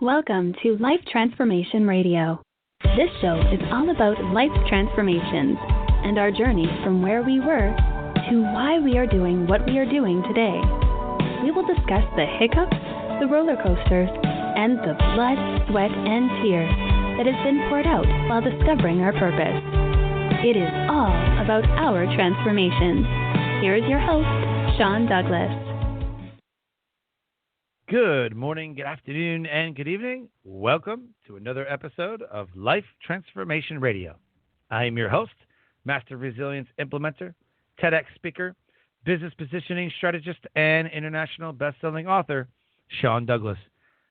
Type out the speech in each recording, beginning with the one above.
Welcome to Life Transformation Radio. This show is all about life transformations and our journey from where we were to why we are doing what we are doing today. We will discuss the hiccups, the roller coasters, and the blood, sweat, and tears that has been poured out while discovering our purpose. It is all about our transformations. Here is your host, Sean Douglas. Good morning, good afternoon, and good evening. Welcome to another episode of Life Transformation Radio. I am your host, Master Resilience Implementer, TEDx speaker, business positioning strategist, and international best-selling author, Sean Douglas.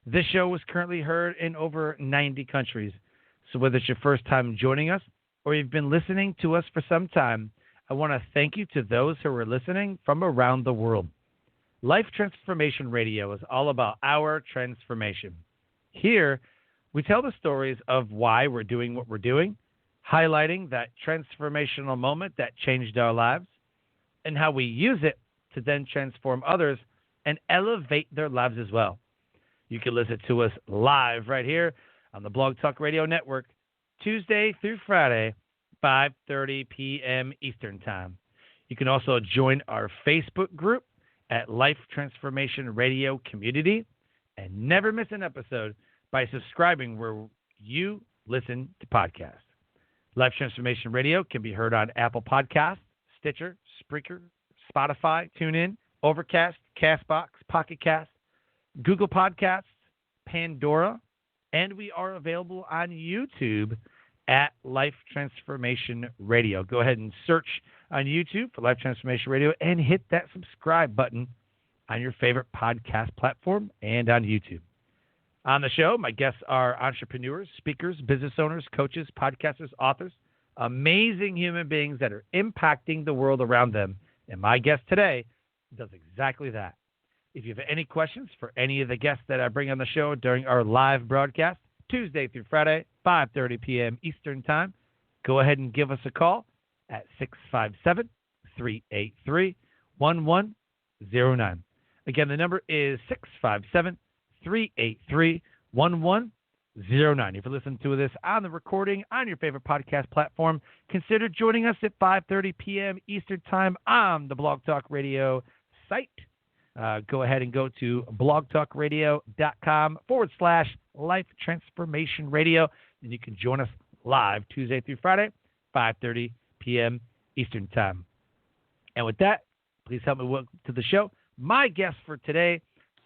This show is currently heard in over 90 countries. So whether it's your first time joining us or you've been listening to us for some time, I want to thank you to those who are listening from around the world. Life Transformation Radio is all about our transformation. Here, we tell the stories of why we're doing what we're doing, highlighting that transformational moment that changed our lives, and how we use it to then transform others and elevate their lives as well. You can listen to us live right here on the Blog Talk Radio Network, Tuesday through Friday, 5:30 p.m. Eastern Time. You can also join our Facebook group at Life Transformation Radio Community and never miss an episode by subscribing where you listen to podcasts. Life Transformation Radio can be heard on Apple Podcasts, Stitcher, Spreaker, Spotify, TuneIn, Overcast, CastBox, Pocket Cast, Google Podcasts, Pandora, and we are available on YouTube at Life Transformation Radio. Go ahead and search on YouTube for Life Transformation Radio and hit that subscribe button on your favorite podcast platform and on YouTube. On the show, my guests are entrepreneurs, speakers, business owners, coaches, podcasters, authors, amazing human beings that are impacting the world around them. And my guest today does exactly that. If you have any questions for any of the guests that I bring on the show during our live broadcast, Tuesday through Friday, 5:30 p.m. Eastern Time, go ahead and give us a call at 657-383-1109. Again, the number is 657-383-1109. If you're listening to this on the recording on your favorite podcast platform, consider joining us at 5:30 p.m. Eastern Time on the Blog Talk Radio site. Go ahead and go to blogtalkradio.com/Life Transformation Radio, and you can join us live Tuesday through Friday, 5:30 p.m. Eastern Time. And with that, please help me welcome to the show my guest for today,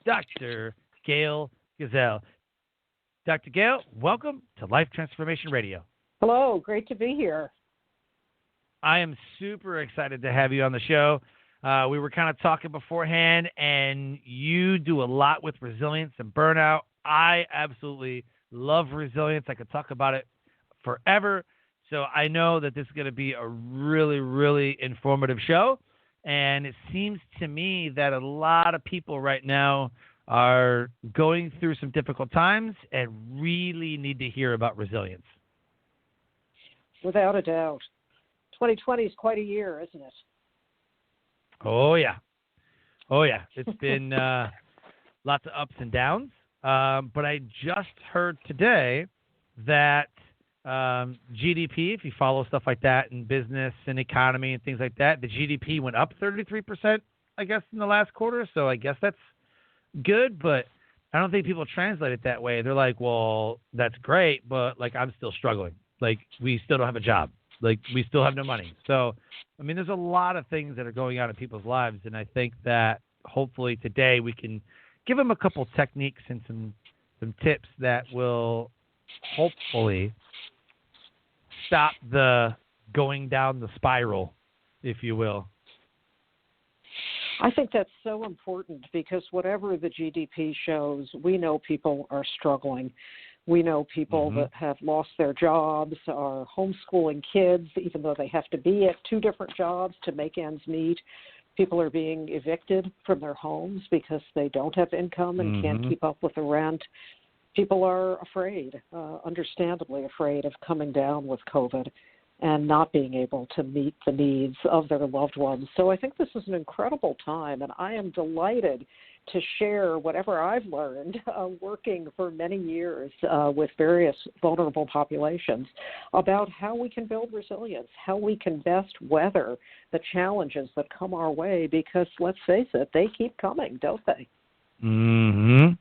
Dr. Gail Gazelle. Dr. Gail, welcome to Life Transformation Radio. Hello, great to be here. I am super excited to have you on the show. We were kind of talking beforehand, and you do a lot with resilience and burnout. I absolutely love resilience. I could talk about it forever. So I know that this is going to be a really, really informative show. And it seems to me that a lot of people right now are going through some difficult times and really need to hear about resilience. Without a doubt. 2020 is quite a year, isn't it? Oh, yeah. It's been lots of ups and downs. But I just heard today that GDP, if you follow stuff like that in business and economy and things like that, the GDP went up 33%, I guess, in the last quarter. So I guess that's good, but I don't think people translate it that way. They're like, well, that's great, but, like, I'm still struggling. Like, we still don't have a job. Like, we still have no money. So, I mean, there's a lot of things that are going on in people's lives, and I think that hopefully today we can give them a couple techniques and some tips that will hopefully stop the going down the spiral, if you will. I think that's so important because whatever the GDP shows, we know people are struggling. We know people that have lost their jobs, are homeschooling kids, even though they have to be at two different jobs to make ends meet. People are being evicted from their homes because they don't have income and can't keep up with the rent. People are afraid, understandably afraid of coming down with COVID and not being able to meet the needs of their loved ones. So I think this is an incredible time, and I am delighted to share whatever I've learned working for many years with various vulnerable populations about how we can build resilience, how we can best weather the challenges that come our way, because let's face it, they keep coming, don't they? Mm-hmm.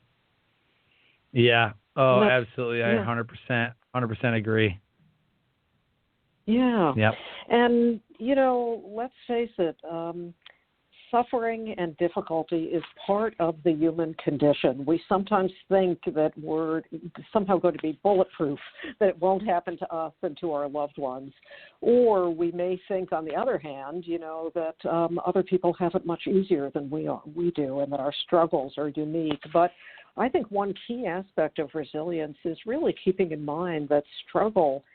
Yeah. Oh, absolutely. I 100% agree. Yeah. Yep. And, let's face it, suffering and difficulty is part of the human condition. We sometimes think that we're somehow going to be bulletproof, that it won't happen to us and to our loved ones. Or we may think, on the other hand, that other people have it much easier than we do, and that our struggles are unique. But I think one key aspect of resilience is really keeping in mind that struggle,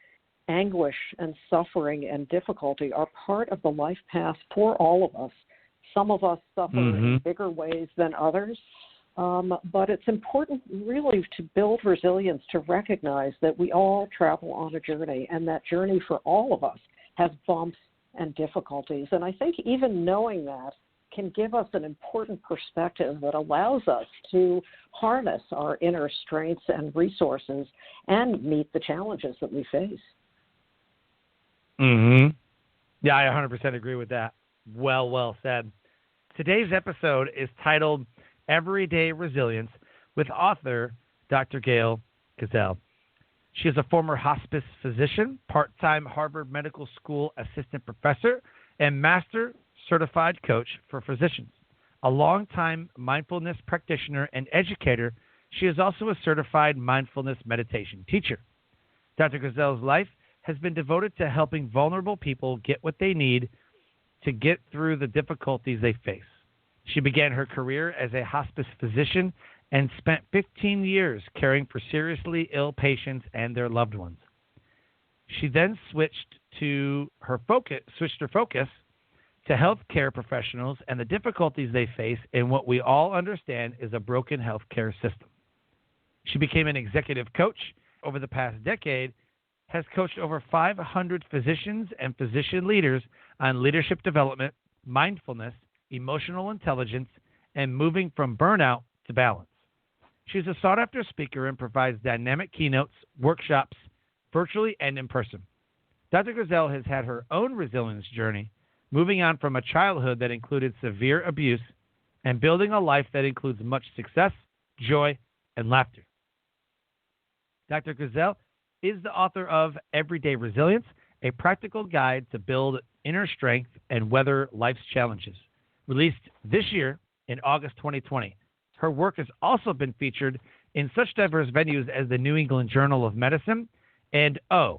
anguish, and suffering and difficulty are part of the life path for all of us. Some of us suffer in bigger ways than others, but it's important really to build resilience, to recognize that we all travel on a journey, and that journey for all of us has bumps and difficulties. And I think even knowing that can give us an important perspective that allows us to harness our inner strengths and resources and meet the challenges that we face. Yeah, I 100% agree with that. Well said. Today's episode is titled Everyday Resilience with author Dr. Gail Gazelle. She is a former hospice physician, part-time Harvard Medical School assistant professor, and master certified coach for physicians. A longtime mindfulness practitioner and educator, she is also a certified mindfulness meditation teacher. Dr. Gazelle's life has been devoted to helping vulnerable people get what they need to get through the difficulties they face. She began her career as a hospice physician and spent 15 years caring for seriously ill patients and their loved ones. She then switched her focus to healthcare professionals and the difficulties they face in what we all understand is a broken healthcare system. She became an executive coach. Over the past decade, has coached over 500 physicians and physician leaders on leadership development, mindfulness, emotional intelligence, and moving from burnout to balance. She's a sought-after speaker and provides dynamic keynotes, workshops, virtually and in person. Dr. Gazelle has had her own resilience journey, moving on from a childhood that included severe abuse and building a life that includes much success, joy, and laughter. Dr. Gazelle is the author of Everyday Resilience, a practical guide to build inner strength and weather life's challenges. Released this year in August 2020. Her work has also been featured in such diverse venues as the New England Journal of Medicine and the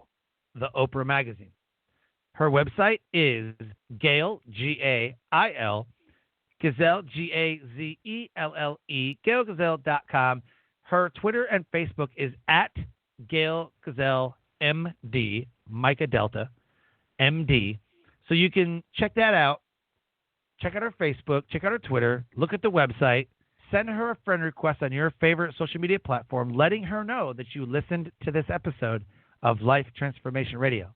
Oprah Magazine. Her website is Gail, G-A-I-L, Gazelle, G-A-Z-E-L-L-E, GailGazelle.com. Her Twitter and Facebook is at Gail Gazelle, MD, Micah Delta, MD. So you can check that out. Check out her Facebook, check out her Twitter, look at the website, send her a friend request on your favorite social media platform, letting her know that you listened to this episode of Life Transformation Radio.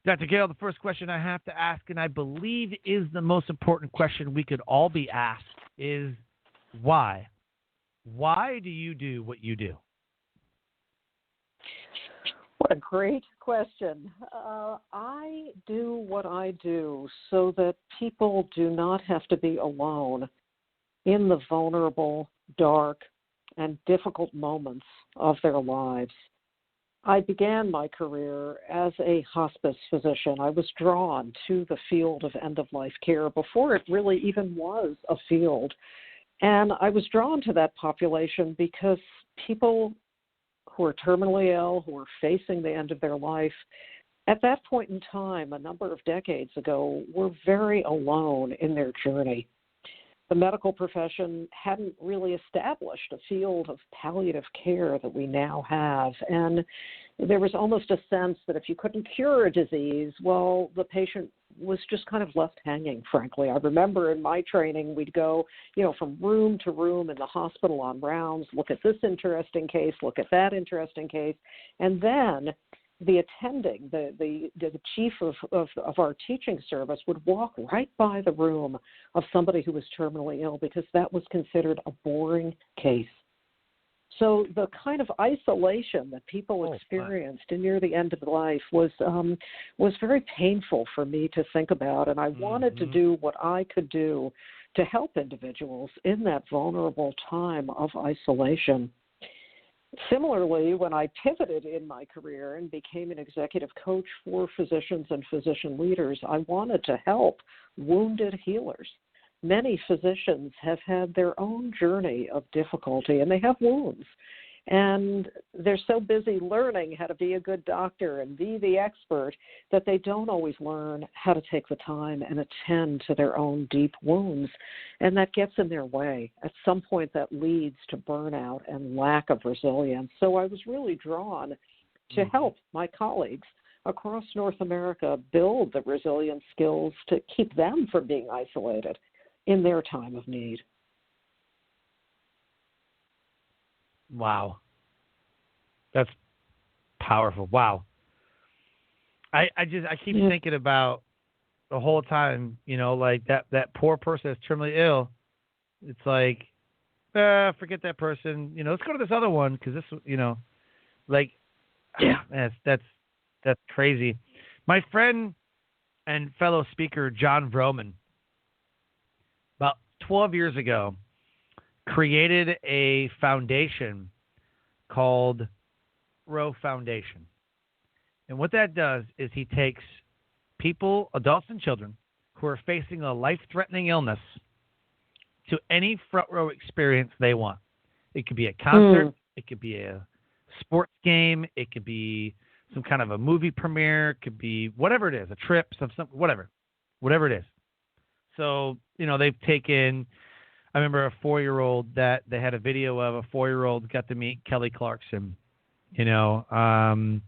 Dr. Gail, the first question I have to ask, and I believe is the most important question we could all be asked, is why? Why do you do what you do? What a great question. I do what I do so that people do not have to be alone in the vulnerable, dark, and difficult moments of their lives. I began my career as a hospice physician. I was drawn to the field of end-of-life care before it really even was a field. And I was drawn to that population because people who are terminally ill, who are facing the end of their life, at that point in time, a number of decades ago, were very alone in their journey. The medical profession hadn't really established a field of palliative care that we now have. And there was almost a sense that if you couldn't cure a disease, well, the patient was just kind of left hanging, frankly. I remember in my training, we'd go, from room to room in the hospital on rounds, look at this interesting case, look at that interesting case. And then the attending, the chief of our teaching service would walk right by the room of somebody who was terminally ill because that was considered a boring case. So the kind of isolation that people experienced near the end of life was very painful for me to think about, and I wanted to do what I could do to help individuals in that vulnerable time of isolation. Similarly, when I pivoted in my career and became an executive coach for physicians and physician leaders, I wanted to help wounded healers. Many physicians have had their own journey of difficulty, and they have wounds. And they're so busy learning how to be a good doctor and be the expert that they don't always learn how to take the time and attend to their own deep wounds. And that gets in their way. At some point, that leads to burnout and lack of resilience. So I was really drawn to help my colleagues across North America build the resilience skills to keep them from being isolated in their time of need. Wow. That's powerful. Wow. I keep thinking about the whole time, like that poor person that's terminally ill. It's like, forget that person. Let's go to this other one because this, man, that's crazy. My friend and fellow speaker, John Vroman, about 12 years ago, created a foundation called Row Foundation. And what that does is he takes people, adults and children, who are facing a life-threatening illness to any front row experience they want. It could be a concert, it could be a sports game, it could be some kind of a movie premiere, it could be whatever it is, a trip, whatever it is. So, they've taken, I remember a 4-year-old that they had a video of. A 4-year-old got to meet Kelly Clarkson. Another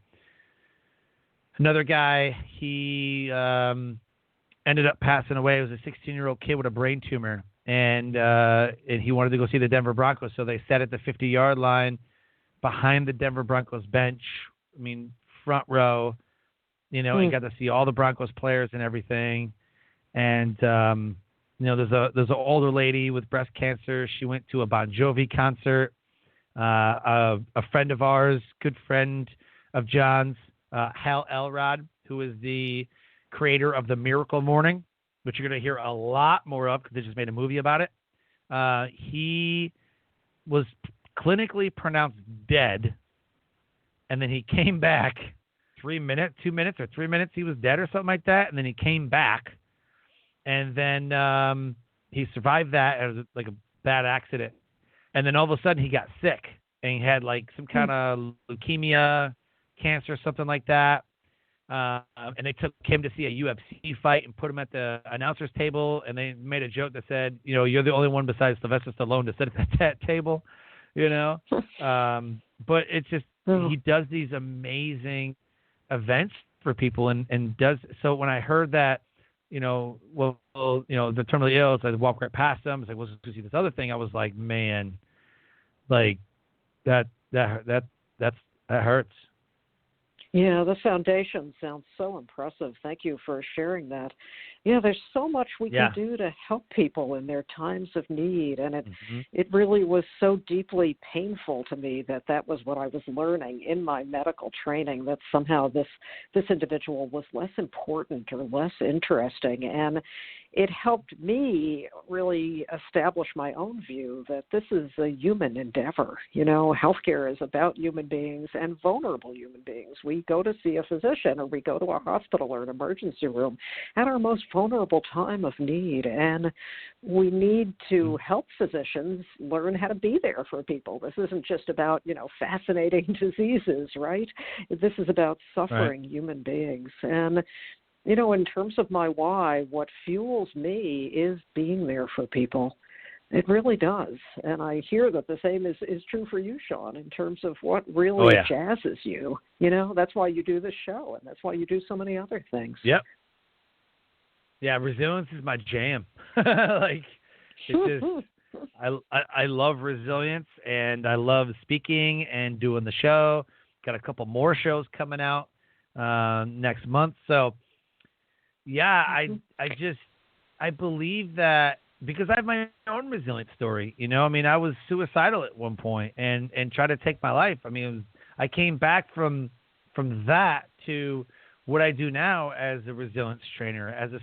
guy, he ended up passing away. It was a 16-year-old kid with a brain tumor, and he wanted to go see the Denver Broncos. So they sat at the 50-yard line behind the Denver Broncos bench. Front row. And got to see all the Broncos players and everything. And there's an older lady with breast cancer. She went to a Bon Jovi concert. A friend of ours, good friend of John's, Hal Elrod, who is the creator of The Miracle Morning, which you're going to hear a lot more of because they just made a movie about it. He was clinically pronounced dead, and then he came back 2 minutes or 3 minutes. He was dead or something like that, and then he came back. And then he survived that as like a bad accident. And then all of a sudden he got sick and he had like some kind of leukemia, cancer, something like that. And they took him to see a UFC fight and put him at the announcer's table. And they made a joke that said, you're the only one besides Sylvester Stallone to sit at that table, But it's just, he does these amazing events for people and does. So when I heard that, the terminally ill, so I walked right past them. It's like, let's go see this other thing. I was like, man, like that hurts. Yeah, the foundation sounds so impressive. Thank you for sharing that. Yeah, there's so much we can do to help people in their times of need, and it really was so deeply painful to me that was what I was learning in my medical training, that somehow this individual was less important or less interesting, and it helped me really establish my own view that this is a human endeavor. Healthcare is about human beings and vulnerable human beings. We go to see a physician or we go to a hospital or an emergency room at our most vulnerable time of need, and we need to help physicians learn how to be there for people. This isn't just about, fascinating diseases, right? This is about suffering human beings. And in terms of my why, what fuels me is being there for people. It really does. And I hear that the same is true for you, Sean, in terms of what really jazzes you. That's why you do this show, and that's why you do so many other things. Yep. Yeah, resilience is my jam. It's just, I love resilience, and I love speaking and doing the show. Got a couple more shows coming out. next month. So, yeah, I believe that because I have my own resilient story. I mean, I was suicidal at one point and tried to take my life. I mean, I came back from that to what I do now as a resilience trainer, as a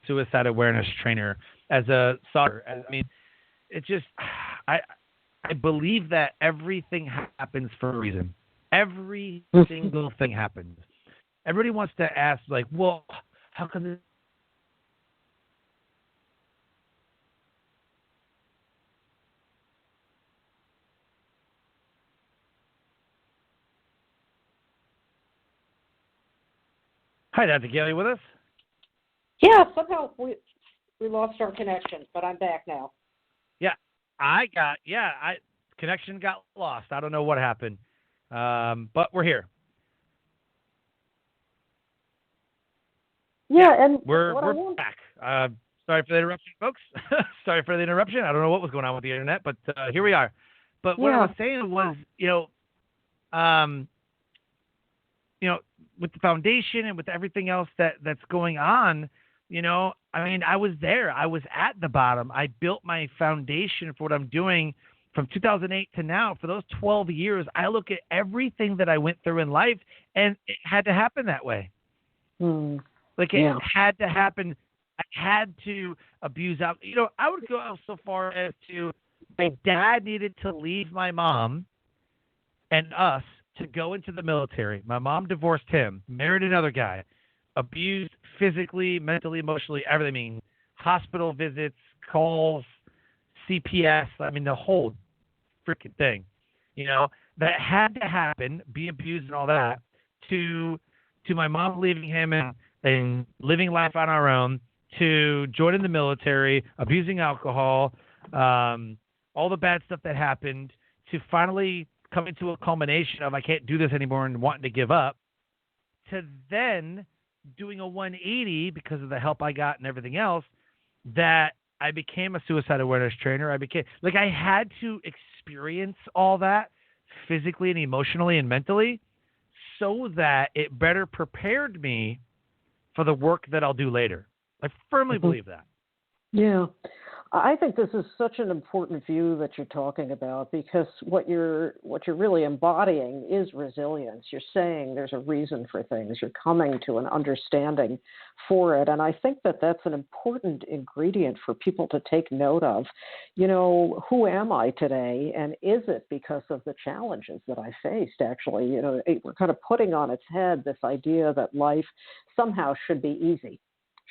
suicide awareness trainer, as a soccer. I mean, it just I believe that everything happens for a reason. Every single thing happens. Everybody wants to ask, like, well, how come this? Hi, Dr. Gail, you with us? Yeah, somehow we lost our connection, but I'm back now. Yeah, connection got lost. I don't know what happened, but we're here. Yeah, and we're back. Sorry for the interruption, folks. Sorry for the interruption. I don't know what was going on with the internet, but here we are. But what I was saying was, with the foundation and with everything else that's going on, I mean, I was there. I was at the bottom. I built my foundation for what I'm doing from 2008 to now. For those 12 years, I look at everything that I went through in life, and it had to happen that way. Like, it had to happen. I had to abuse out. I would go so far as to, my dad needed to leave my mom and us to go into the military. My mom divorced him, married another guy, abused physically, mentally, emotionally, everything. I mean, hospital visits, calls, CPS. I mean, the whole freaking thing. That had to happen, be abused and all that, to my mom leaving him and living life on our own, to joining the military, abusing alcohol, all the bad stuff that happened, to finally coming to a culmination of I can't do this anymore and wanting to give up, to then doing a 180 because of the help I got and everything else, that I became a suicide awareness trainer. I had to experience all that physically and emotionally and mentally so that it better prepared me for the work that I'll do later. I firmly believe that. Yeah. I think this is such an important view that you're talking about, because what you're really embodying is resilience. You're saying there's a reason for things. You're coming to an understanding for it. And I think that that's an important ingredient for people to take note of. Who am I today? And is it because of the challenges that I faced? Actually, we're kind of putting on its head this idea that life somehow should be easy,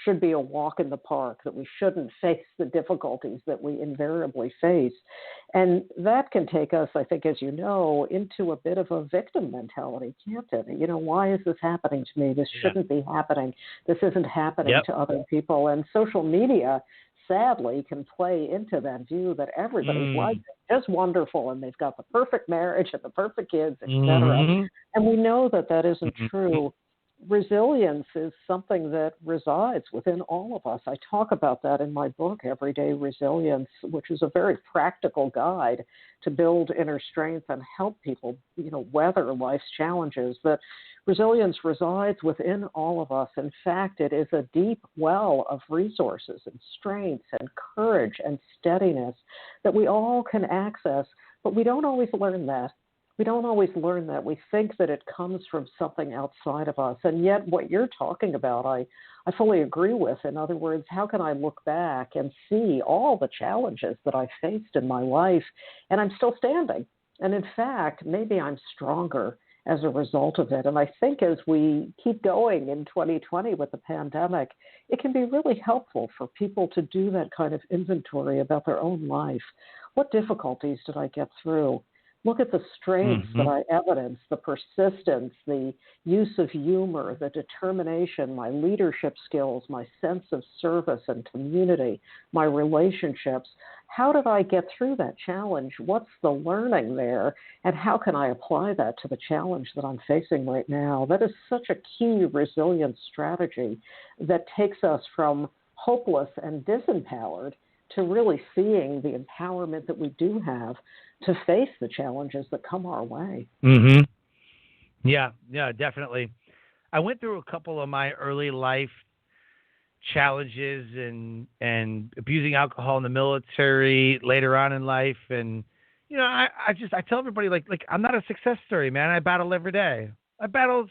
should be a walk in the park, that we shouldn't face the difficulties that we invariably face. And that can take us, I think, as you know, into a bit of a victim mentality, can't it? Why is this happening to me? This shouldn't be happening. This isn't happening to other people. And social media, sadly, can play into that view that everybody's life is just wonderful and they've got the perfect marriage and the perfect kids, etc. And we know that that isn't true. Resilience is something that resides within all of us. I talk about that in my book, Everyday Resilience, which is a very practical guide to build inner strength and help people, weather life's challenges. That resilience resides within all of us. In fact, it is a deep well of resources and strength and courage and steadiness that we all can access, but we don't always learn that. We don't always learn that. We think that it comes from something outside of us. And yet what you're talking about, I fully agree with. In other words, how can I look back and see all the challenges that I faced in my life, and I'm still standing? And in fact, maybe I'm stronger as a result of it. And I think as we keep going in 2020 with the pandemic, it can be really helpful for people to do that kind of inventory about their own life. What difficulties did I get through? Look at the strengths that I evidence, the persistence, the use of humor, the determination, my leadership skills, my sense of service and community, my relationships. How did I get through that challenge? What's the learning there? And how can I apply that to the challenge that I'm facing right now? That is such a key resilience strategy that takes us from hopeless and disempowered to really seeing the empowerment that we do have to face the challenges that come our way. Yeah, definitely. I went through a couple of my early life challenges and abusing alcohol in the military later on in life, and I tell everybody like I'm not a success story, man. I battle every day. I battle.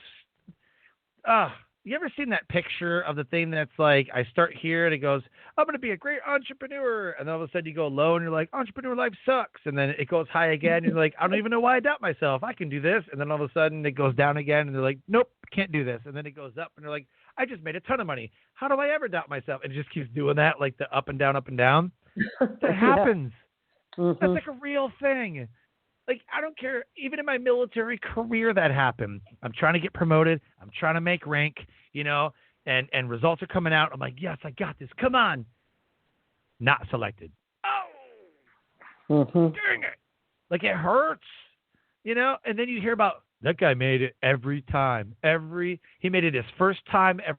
uh you ever seen that picture of the thing that's like, I start here and it goes, I'm going to be a great entrepreneur, and then all of a sudden you go low and you're like, entrepreneur life sucks, and then it goes high again and you're like, I don't even know why I doubt myself, I can do this, and then all of a sudden it goes down again and they're like, nope, can't do this, and then it goes up and they're like, I just made a ton of money, how do I ever doubt myself? And it just keeps doing that, like the up and down, up and down. That happens. Mm-hmm. That's like a real thing. Like, I don't care. Even in my military career, that happened. I'm trying to get promoted. I'm trying to make rank, and results are coming out. I'm like, yes, I got this. Come on. Not selected. Oh, dang it. Like, it hurts, And then you hear about, that guy made it every time. He made it his first time ever.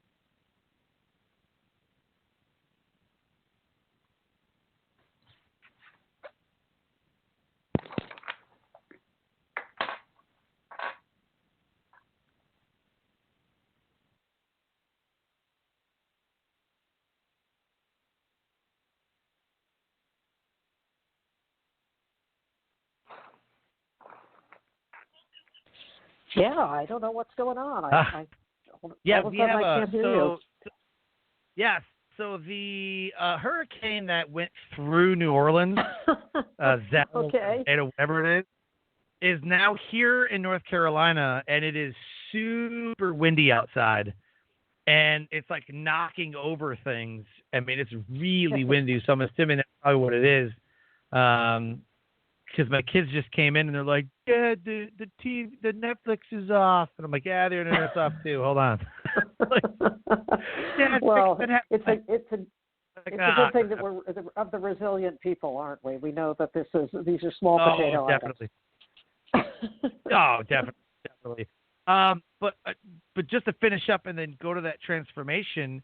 Yeah, I don't know what's going on. Yeah, all of a sudden I can't hear you. Yes. So the hurricane that went through New Orleans, Zell, Okay. whatever it is now here in North Carolina, and it is super windy outside, and it's like knocking over things. I mean, it's really windy, so I'm assuming that's probably what it is. Because my kids just came in and they're like, yeah, the Netflix is off, and I'm like, yeah, the internet's off too. Hold on. Well, it's a good thing that we're of the resilient people, aren't we? We know that these are small potato definitely. Definitely. But just to finish up and then go to that transformation,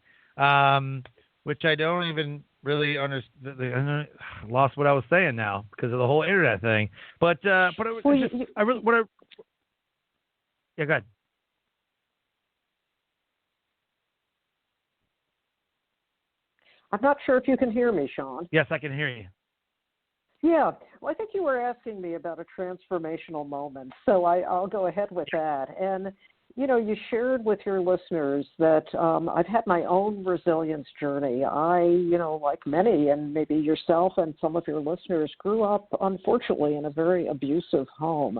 which I don't even really understand. I lost what I was saying now because of the whole internet thing. But yeah, go ahead. I'm not sure if you can hear me, Sean. Yes, I can hear you. Yeah, well, I think you were asking me about a transformational moment, so I'll go ahead with that. And, you shared with your listeners that I've had my own resilience journey. I, like many, and maybe yourself and some of your listeners, grew up, unfortunately, in a very abusive home.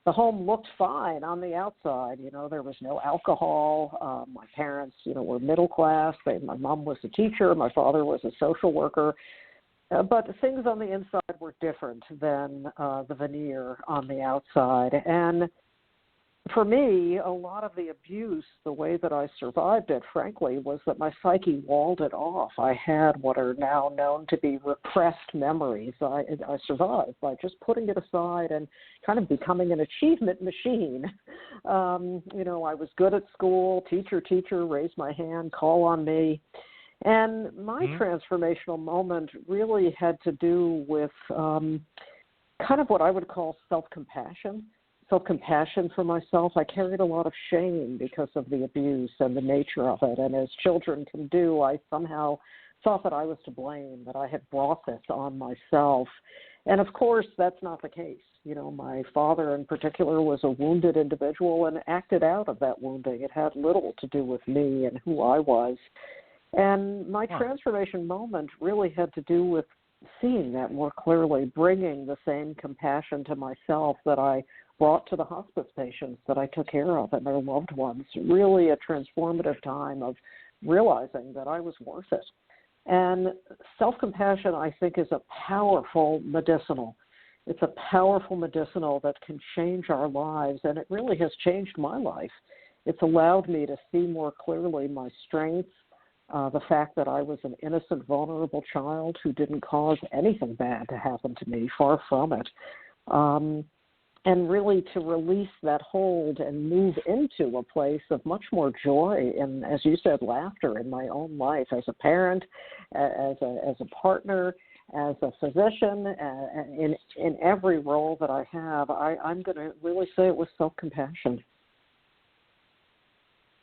The home looked fine on the outside. There was no alcohol. My parents, were middle class. My mom was a teacher. My father was a social worker. But things on the inside were different than the veneer on the outside. And for me, a lot of the abuse, the way that I survived it, frankly, was that my psyche walled it off. I had what are now known to be repressed memories. I survived by just putting it aside and kind of becoming an achievement machine. I was good at school, teacher, raise my hand, call on me. And my transformational moment really had to do with kind of what I would call self-compassion for myself. I carried a lot of shame because of the abuse and the nature of it. And as children can do, I somehow thought that I was to blame, that I had brought this on myself. And of course, that's not the case. My father in particular was a wounded individual and acted out of that wounding. It had little to do with me and who I was. And my transformation moment really had to do with seeing that more clearly, bringing the same compassion to myself that I brought to the hospice patients that I took care of and their loved ones. Really a transformative time of realizing that I was worth it. And self-compassion, I think, is a powerful medicinal. It's a powerful medicinal that can change our lives, and it really has changed my life. It's allowed me to see more clearly my strengths, the fact that I was an innocent, vulnerable child who didn't cause anything bad to happen to me, far from it. And really to release that hold and move into a place of much more joy and, as you said, laughter in my own life as a parent, as a partner, as a physician, in every role that I have. I'm going to really say it was self-compassion.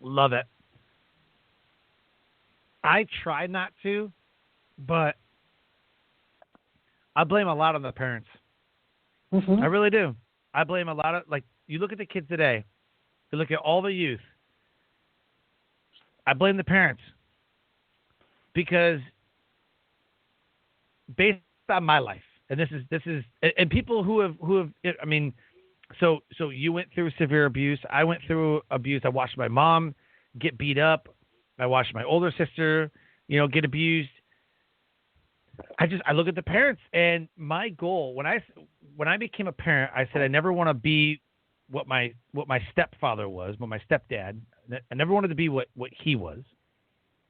Love it. I try not to, but I blame a lot on the parents. Mm-hmm. I really do. I blame a lot of, like, you look at the kids today, you look at all the youth, I blame the parents. Because based on my life, and this is, and people who have, I mean, so you went through severe abuse. I went through abuse. I watched my mom get beat up. I watched my older sister, get abused. I look at the parents, and my goal when I became a parent, I said I never want to be what my stepfather was, what my stepdad. I never wanted to be what he was,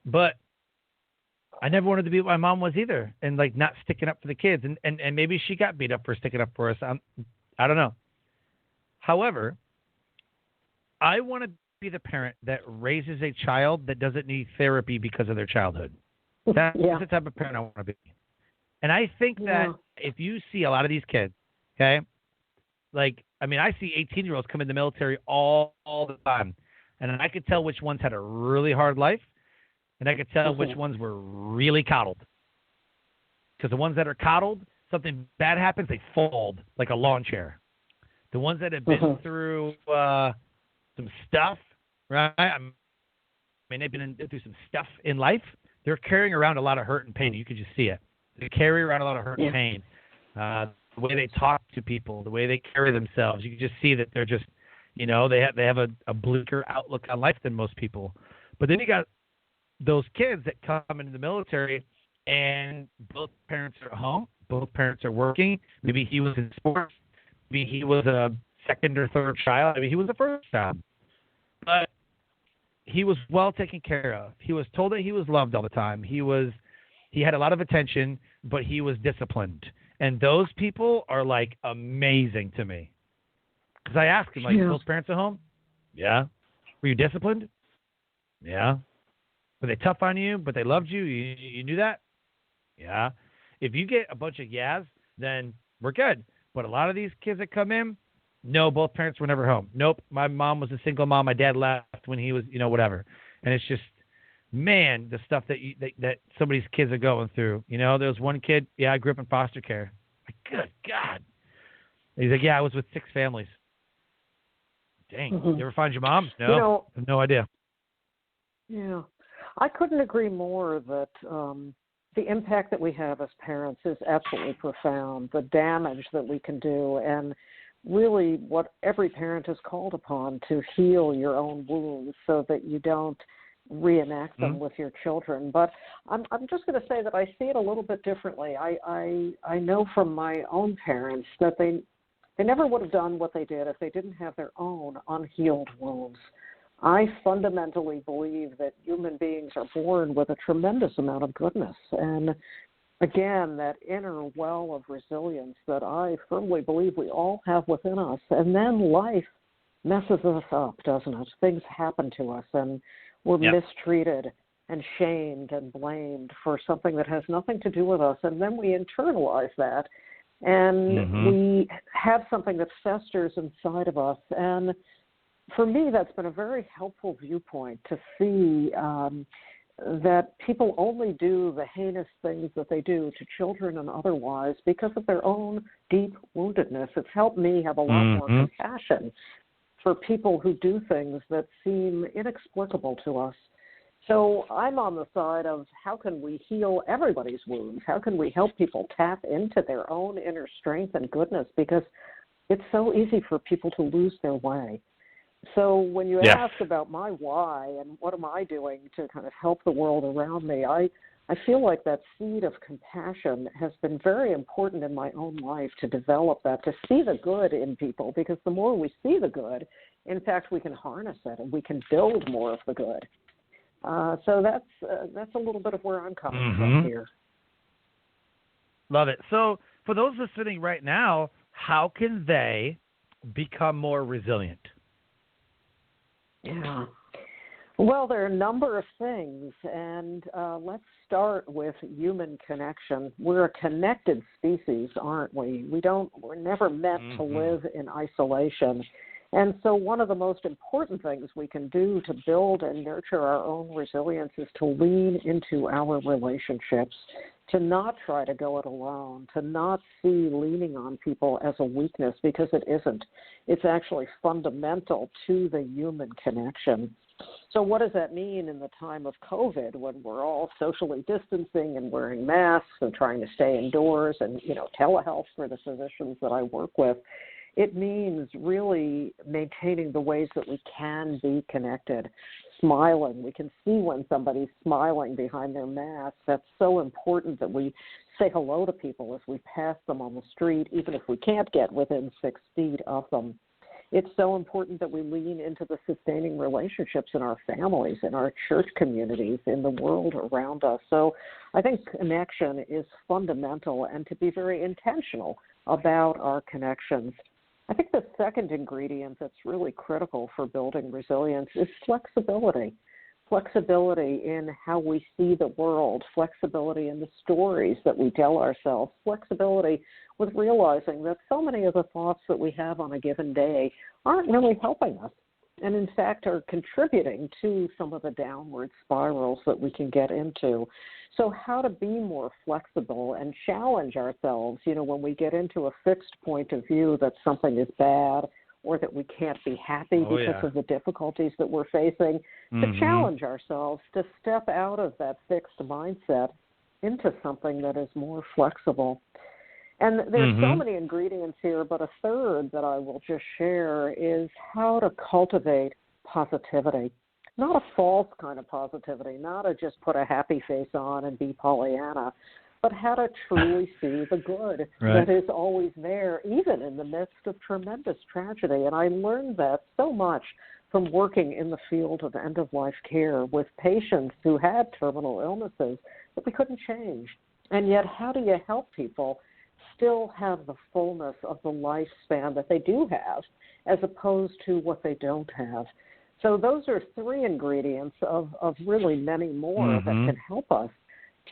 but I never wanted to be what my mom was either, and like not sticking up for the kids. And maybe she got beat up for sticking up for us. I don't know. However, I want to be the parent that raises a child that doesn't need therapy because of their childhood. That's the type of parent I want to be. And I think that if you see a lot of these kids, okay, like, I mean, I see 18-year-olds come in the military all the time, and I could tell which ones had a really hard life, and I could tell which ones were really coddled. Because the ones that are coddled, something bad happens, they fold like a lawn chair. The ones that have been through some stuff, right? I mean, they've been through some stuff in life. They're carrying around a lot of hurt and pain. You can just see it. They carry around a lot of hurt and pain. The way they talk to people, the way they carry themselves, you can just see that they're just, they have a bleaker outlook on life than most people. But then you got those kids that come into the military and both parents are at home, both parents are working. Maybe he was in sports. Maybe he was a second or third child. Maybe he was the first child. But he was well taken care of. He was told that he was loved all the time. He had a lot of attention, but he was disciplined. And those people are like amazing to me. Because I asked him, like, both parents at home? Yeah. Were you disciplined? Yeah. Were they tough on you, but they loved you? You knew that? Yeah. If you get a bunch of yeahs, then we're good. But a lot of these kids that come in, no, both parents were never home. Nope, my mom was a single mom. My dad left when he was, whatever. And it's just, man, the stuff that some of these kids are going through. There was one kid, I grew up in foster care. Like, good God. And he's like, I was with 6 families. Dang, you ever find your mom? No, I have no idea. Yeah, I couldn't agree more that the impact that we have as parents is absolutely profound, the damage that we can do, and really what every parent is called upon to heal your own wounds so that you don't reenact them with your children. But I'm just going to say that I see it a little bit differently. I know from my own parents that they never would have done what they did if they didn't have their own unhealed wounds. I fundamentally believe that human beings are born with a tremendous amount of goodness. And again, that inner well of resilience that I firmly believe we all have within us. And then life messes us up, doesn't it? Things happen to us and we're mistreated and shamed and blamed for something that has nothing to do with us. And then we internalize that and we have something that festers inside of us. And for me, that's been a very helpful viewpoint to see that people only do the heinous things that they do to children and otherwise because of their own deep woundedness. It's helped me have a lot more compassion for people who do things that seem inexplicable to us. So I'm on the side of how can we heal everybody's wounds? How can we help people tap into their own inner strength and goodness? Because it's so easy for people to lose their way. So when you ask about my why and what am I doing to kind of help the world around me, I feel like that seed of compassion has been very important in my own life to develop that, to see the good in people, because the more we see the good, in fact, we can harness it and we can build more of the good. So that's a little bit of where I'm coming from here. Love it. So for those listening right now, how can they become more resilient? Yeah. Well, there are a number of things, and let's start with human connection. We're a connected species, aren't we? We're never meant to live in isolation. And so one of the most important things we can do to build and nurture our own resilience is to lean into our relationships, to not try to go it alone, to not see leaning on people as a weakness, because it isn't. It's actually fundamental to the human connection. So what does that mean in the time of COVID, when we're all socially distancing and wearing masks and trying to stay indoors, and, telehealth for the physicians that I work with? It means really maintaining the ways that we can be connected, smiling. We can see when somebody's smiling behind their mask. That's so important that we say hello to people if we pass them on the street, even if we can't get within 6 feet of them. It's so important that we lean into the sustaining relationships in our families, in our church communities, in the world around us. So I think connection is fundamental, and to be very intentional about our connections. I think the second ingredient that's really critical for building resilience is flexibility. Flexibility in how we see the world, flexibility in the stories that we tell ourselves, flexibility with realizing that so many of the thoughts that we have on a given day aren't really helping us, and in fact are contributing to some of the downward spirals that we can get into. So how to be more flexible and challenge ourselves, when we get into a fixed point of view that something is bad or that we can't be happy because of the difficulties that we're facing, to challenge ourselves, to step out of that fixed mindset into something that is more flexible. And there's so many ingredients here, but a third that I will just share is how to cultivate positivity. Not a false kind of positivity, not a just put a happy face on and be Pollyanna, but how to truly see the good that is always there, even in the midst of tremendous tragedy. And I learned that so much from working in the field of end-of-life care with patients who had terminal illnesses that we couldn't change. And yet, how do you help people still have the fullness of the lifespan that they do have, as opposed to what they don't have? So those are three ingredients of really many more that can help us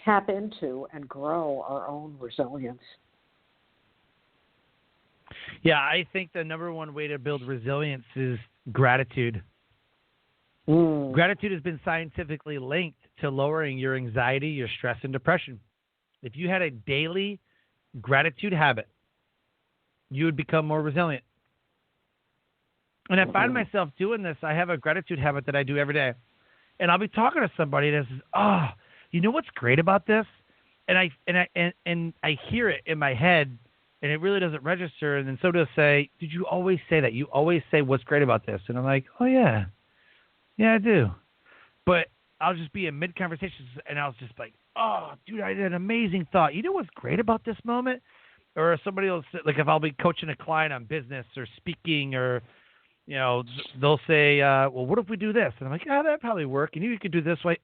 tap into and grow our own resilience. Yeah, I think the number one way to build resilience is gratitude. Gratitude has been scientifically linked to lowering your anxiety, your stress, and depression. If you had a daily gratitude habit, you would become more resilient. And I find myself doing this. I have a gratitude habit that I do every day. And I'll be talking to somebody that says, you know what's great about this? And I hear it in my head, and it really doesn't register. And then so they'll say, did you always say that? You always say what's great about this. And I'm like, oh, yeah. Yeah, I do. But I'll just be in mid-conversations, and I'll just like, oh, dude, I had an amazing thought. You know what's great about this moment? Or somebody will say, like if I'll be coaching a client on business or speaking, or they'll say, well, what if we do this? And I'm like, that'd probably work. And you could do this way.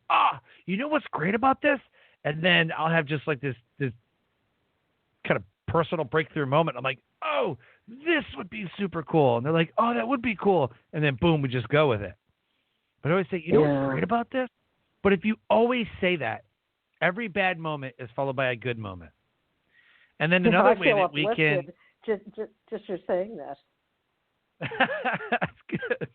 You know what's great about this? And then I'll have just like this kind of personal breakthrough moment. I'm like, oh, this would be super cool. And they're like, oh, that would be cool. And then boom, we just go with it. But I always say, you know what's great about this? But if you always say that, every bad moment is followed by a good moment. And then another way that we can just for saying that. That's good.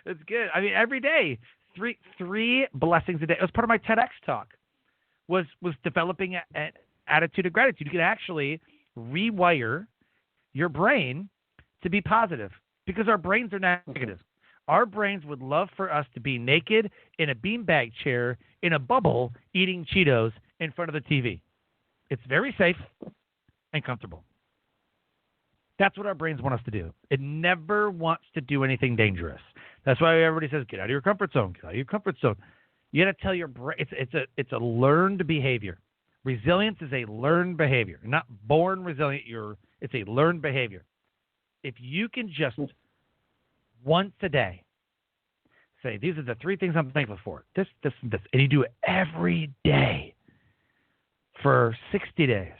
That's good. I mean, every day, three blessings a day. It was part of my TEDx talk. Was developing an attitude of gratitude. You can actually rewire your brain to be positive, because our brains are negative. Our brains would love for us to be naked in a beanbag chair in a bubble eating Cheetos in front of the TV. It's very safe and comfortable. That's what our brains want us to do. It never wants to do anything dangerous. That's why everybody says, get out of your comfort zone. Get out of your comfort zone. You got to tell your brain, it's a learned behavior. Resilience is a learned behavior. You're not born resilient. It's a learned behavior. If you can just once a day say, these are the three things I'm thankful for. This, and this. And you do it every day for 60 days.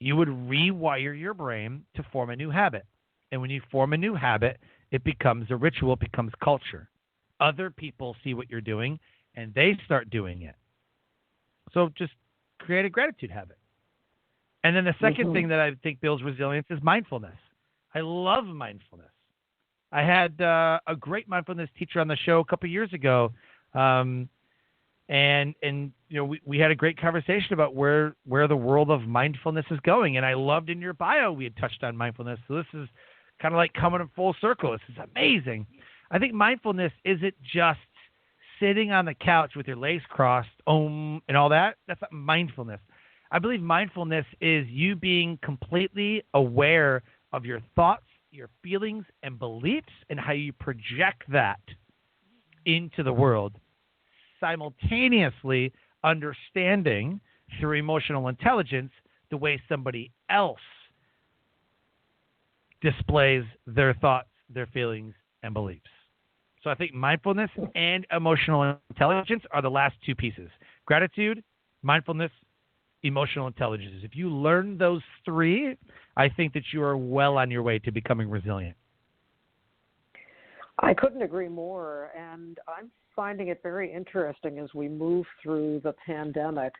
You would rewire your brain to form a new habit. And when you form a new habit, it becomes a ritual, it becomes culture. Other people see what you're doing, and they start doing it. So just create a gratitude habit. And then the second thing that I think builds resilience is mindfulness. I love mindfulness. I had a great mindfulness teacher on the show a couple of years ago, and we had a great conversation about where the world of mindfulness is going. And I loved in your bio we had touched on mindfulness. So this is kind of like coming in full circle. This is amazing. I think mindfulness isn't just sitting on the couch with your legs crossed, and all that. That's not mindfulness. I believe mindfulness is you being completely aware of your thoughts, your feelings, and beliefs, and how you project that into the world, simultaneously understanding through emotional intelligence the way somebody else displays their thoughts, their feelings, and beliefs. So I think mindfulness and emotional intelligence are the last two pieces. Gratitude, mindfulness, emotional intelligence. If you learn those three, I think that you are well on your way to becoming resilient. I couldn't agree more, and I'm finding it very interesting as we move through the pandemic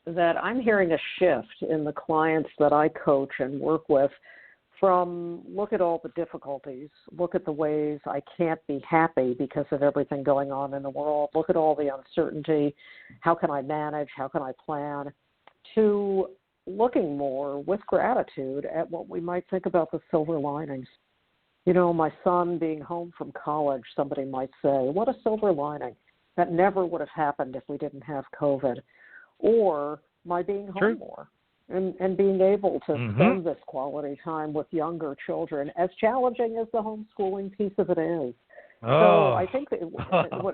that I'm hearing a shift in the clients that I coach and work with from look at all the difficulties, look at the ways I can't be happy because of everything going on in the world, look at all the uncertainty, how can I manage, how can I plan, to looking more with gratitude at what we might think about the silver linings. You know, my son being home from college, somebody might say, what a silver lining. That never would have happened if we didn't have COVID. Or my being home more and being able to spend this quality time with younger children, as challenging as the homeschooling piece of it is. So I think that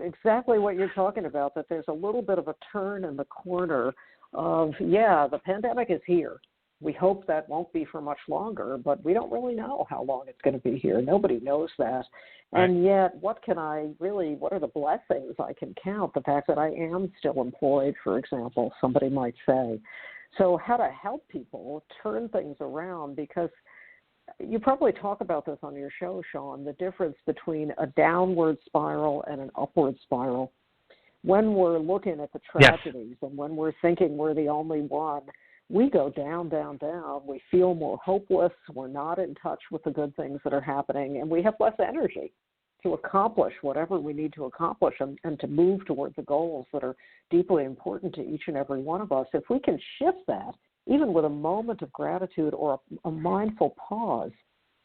exactly what you're talking about, that there's a little bit of a turn in the corner of, the pandemic is here. We hope that won't be for much longer, but we don't really know how long it's going to be here. Nobody knows that. Right. And yet, what are the blessings I can count? The fact that I am still employed, for example, somebody might say. So how to help people turn things around, because you probably talk about this on your show, Sean, the difference between a downward spiral and an upward spiral. When we're looking at the tragedies and when we're thinking we're the only one, we go down, down, down. We feel more hopeless. We're not in touch with the good things that are happening, and we have less energy to accomplish whatever we need to accomplish and to move toward the goals that are deeply important to each and every one of us. If we can shift that, even with a moment of gratitude or a mindful pause,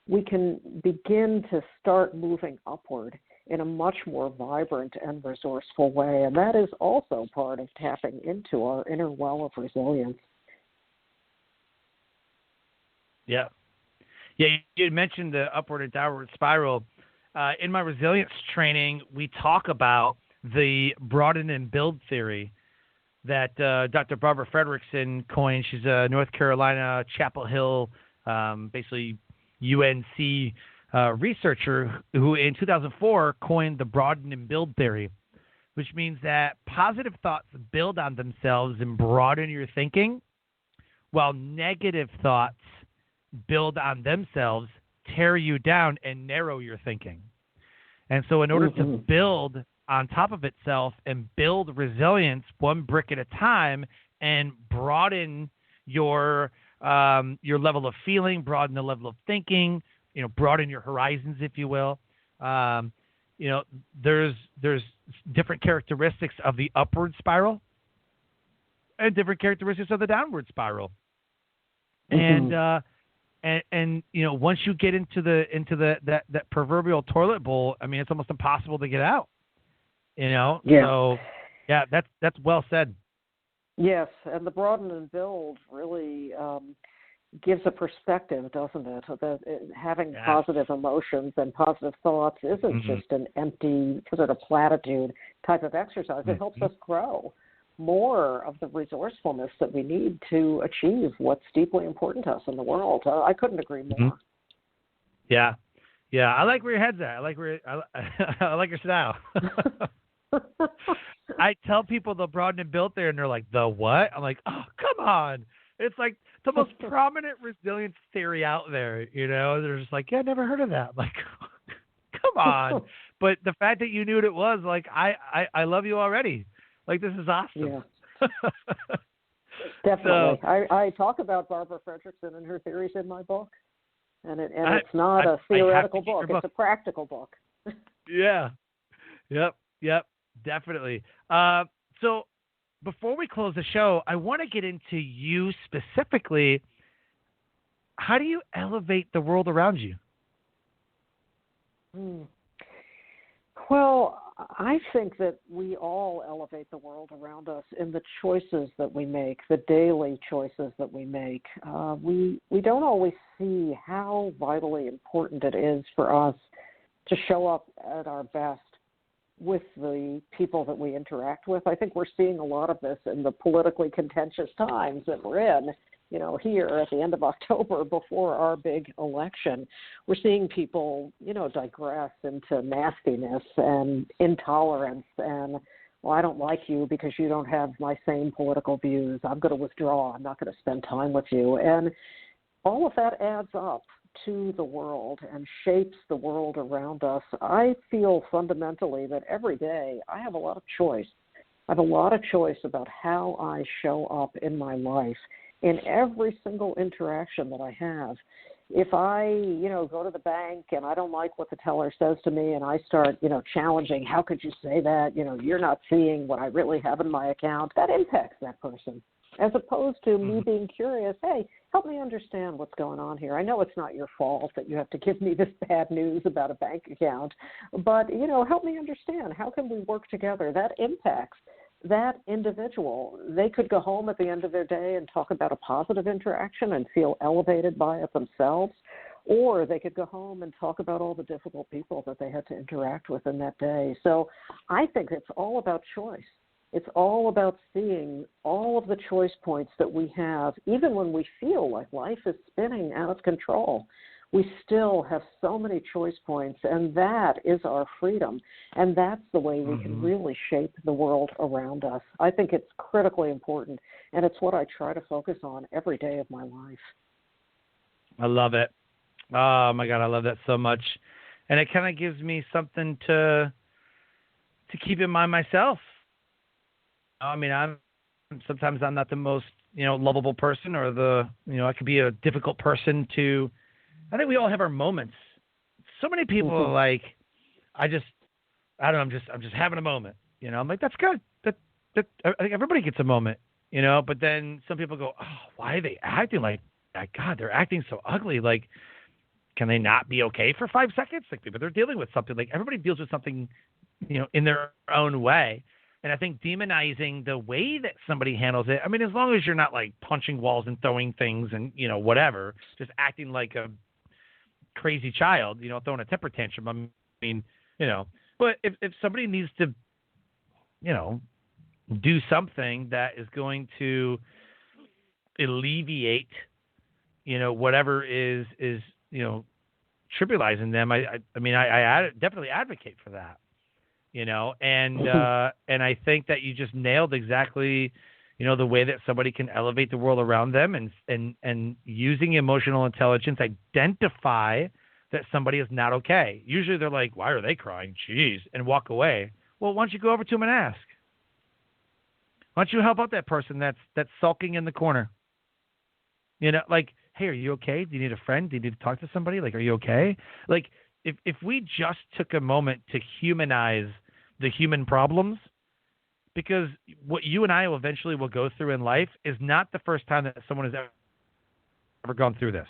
we can begin to start moving upward in a much more vibrant and resourceful way. And that is also part of tapping into our inner well of resilience. Yeah, you had mentioned the upward and downward spiral. In my resilience training, we talk about the broaden and build theory that Dr. Barbara Fredrickson coined. She's a North Carolina, Chapel Hill, basically UNC researcher who in 2004 coined the broaden and build theory, which means that positive thoughts build on themselves and broaden your thinking, while negative thoughts build on themselves, tear you down, and narrow your thinking. And so in order to build on top of itself and build resilience one brick at a time and broaden your level of feeling, broaden the level of thinking, broaden your horizons, if you will, there's different characteristics of the upward spiral and different characteristics of the downward spiral. And once you get into that proverbial toilet bowl, I mean, it's almost impossible to get out. So that's well said. Yes, and the broaden and build really gives a perspective, doesn't it? That having positive emotions and positive thoughts isn't just an empty sort of platitude type of exercise. It helps us grow more of the resourcefulness that we need to achieve what's deeply important to us in the world. I couldn't agree more. Yeah. I like where your head's at. I like your style. I tell people the broaden and build there, and they're like, the what? I'm like, oh, come on. It's like the most prominent resilience theory out there. They're just like, yeah, I never heard of that. I'm like, come on. But the fact that you knew what it was, like, I love you already. Like, this is awesome. Yeah. Definitely. I talk about Barbara Fredrickson and her theories in my book. And it's not a theoretical book. It's a practical book. Yeah. Yep. Definitely. So before we close the show, I want to get into you specifically. How do you elevate the world around you? Well, I think that we all elevate the world around us in the choices that we make, the daily choices that we make. We don't always see how vitally important it is for us to show up at our best with the people that we interact with. I think we're seeing a lot of this in the politically contentious times that we're in. Here at the end of October before our big election, we're seeing people, digress into nastiness and intolerance and, well, I don't like you because you don't have my same political views. I'm going to withdraw. I'm not going to spend time with you. And all of that adds up to the world and shapes the world around us. I feel fundamentally that every day I have a lot of choice. I have a lot of choice about how I show up in my life in every single interaction that I have. If I, go to the bank and I don't like what the teller says to me and I start, challenging, how could you say that? You're not seeing what I really have in my account. That impacts that person. As opposed to me being curious, hey, help me understand what's going on here. I know it's not your fault that you have to give me this bad news about a bank account, but, help me understand. How can we work together? That impacts that individual. They could go home at the end of their day and talk about a positive interaction and feel elevated by it themselves, or they could go home and talk about all the difficult people that they had to interact with in that day. So I think it's all about choice. It's all about seeing all of the choice points that we have, even when we feel like life is spinning out of control. We still have so many choice points, and that is our freedom. And that's the way we can really shape the world around us. I think it's critically important, and it's what I try to focus on every day of my life. I love it. Oh, my God, I love that so much. And it kind of gives me something to keep in mind myself. I mean, sometimes I'm not the most, lovable person, or I could be a difficult person to. I think we all have our moments. So many people are like, I don't know, I'm just having a moment. I'm like, that's good. That I think everybody gets a moment, But then some people go, oh, why are they acting like that? God, they're acting so ugly. Like, can they not be okay for 5 seconds? Like, maybe they're dealing with something. Like, everybody deals with something, in their own way. And I think demonizing the way that somebody handles it. I mean, as long as you're not like punching walls and throwing things and whatever, just acting like a crazy child, throwing a temper tantrum. I mean, but if somebody needs to, do something that is going to alleviate, whatever is trivializing them, I definitely advocate for that, and I think that you just nailed exactly, the way that somebody can elevate the world around them, and using emotional intelligence, identify that somebody is not okay. Usually they're like, why are they crying? Jeez, and walk away. Well, why don't you go over to them and ask? Why don't you help out that person that's sulking in the corner? Like, hey, are you okay? Do you need a friend? Do you need to talk to somebody? Like, are you okay? Like, if we just took a moment to humanize the human problems, because what you and I will eventually go through in life is not the first time that someone has ever gone through this.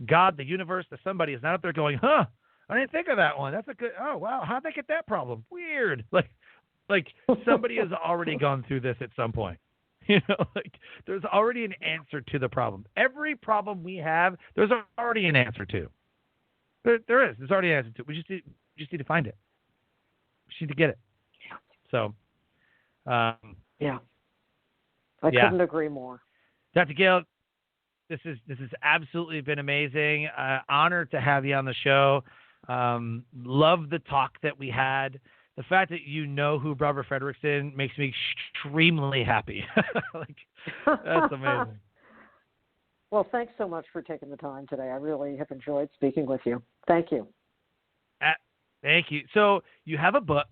God, the universe, somebody is not up there going, I didn't think of that one. That's a good, oh, wow, how'd they get that problem? Weird. Like somebody has already gone through this at some point. Like there's already an answer to the problem. Every problem we have, there's already an answer to. There is. There's already an answer to it. We just need to find it. We just need to get it. So, I couldn't agree more. Dr. Gail, this has absolutely been amazing. Honored to have you on the show. Love the talk that we had. The fact that you know who Barbara Fredrickson makes me extremely happy. That's amazing. Well, thanks so much for taking the time today. I really have enjoyed speaking with you. Thank you. Thank you. So you have a book.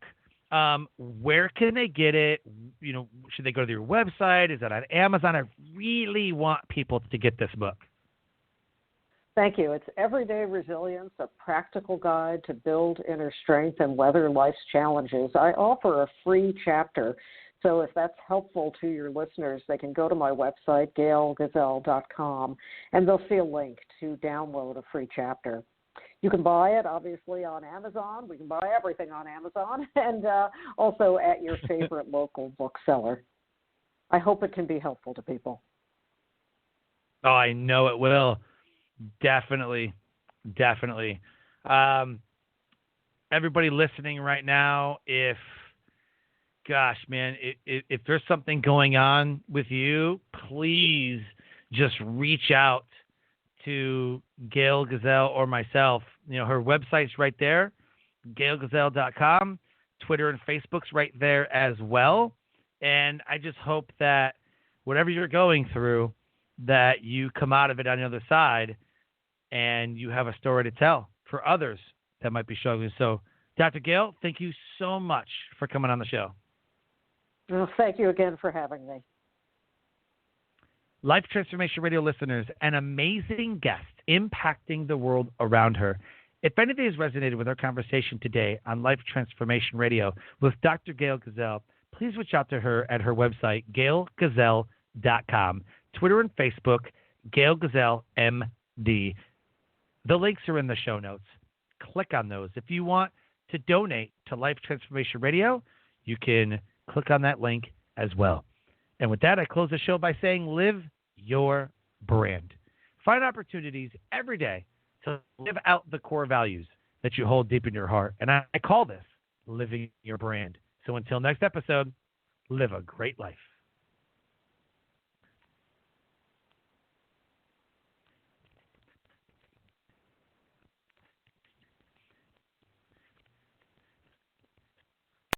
Where can they get it? Should they go to your website? Is that on Amazon? I really want people to get this book. Thank you. It's Everyday Resilience, a practical guide to build inner strength and weather life's challenges. I offer a free chapter, so if that's helpful to your listeners, they can go to my website, gailgazelle.com, and they'll see a link to download a free chapter. You can buy it, obviously, on Amazon. We can buy everything on Amazon, and also at your favorite local bookseller. I hope it can be helpful to people. Oh, I know it will. Definitely. Everybody listening right now, if there's something going on with you, please just reach out to Gail Gazelle or myself. Her website's right there, gailgazelle.com. Twitter and Facebook's right there as well. And I just hope that whatever you're going through, that you come out of it on the other side and you have a story to tell for others that might be struggling. So, Dr. Gail, thank you so much for coming on the show. Well, thank you again for having me. Life Transformation Radio listeners, an amazing guest impacting the world around her. If anything has resonated with our conversation today on Life Transformation Radio with Dr. Gail Gazelle, please reach out to her at her website, gailgazelle.com, Twitter and Facebook, Gail Gazelle, MD. The links are in the show notes. Click on those. If you want to donate to Life Transformation Radio, you can click on that link as well. And with that, I close the show by saying, live your brand. Find opportunities every day to live out the core values that you hold deep in your heart. And I call this living your brand. So until next episode, live a great life.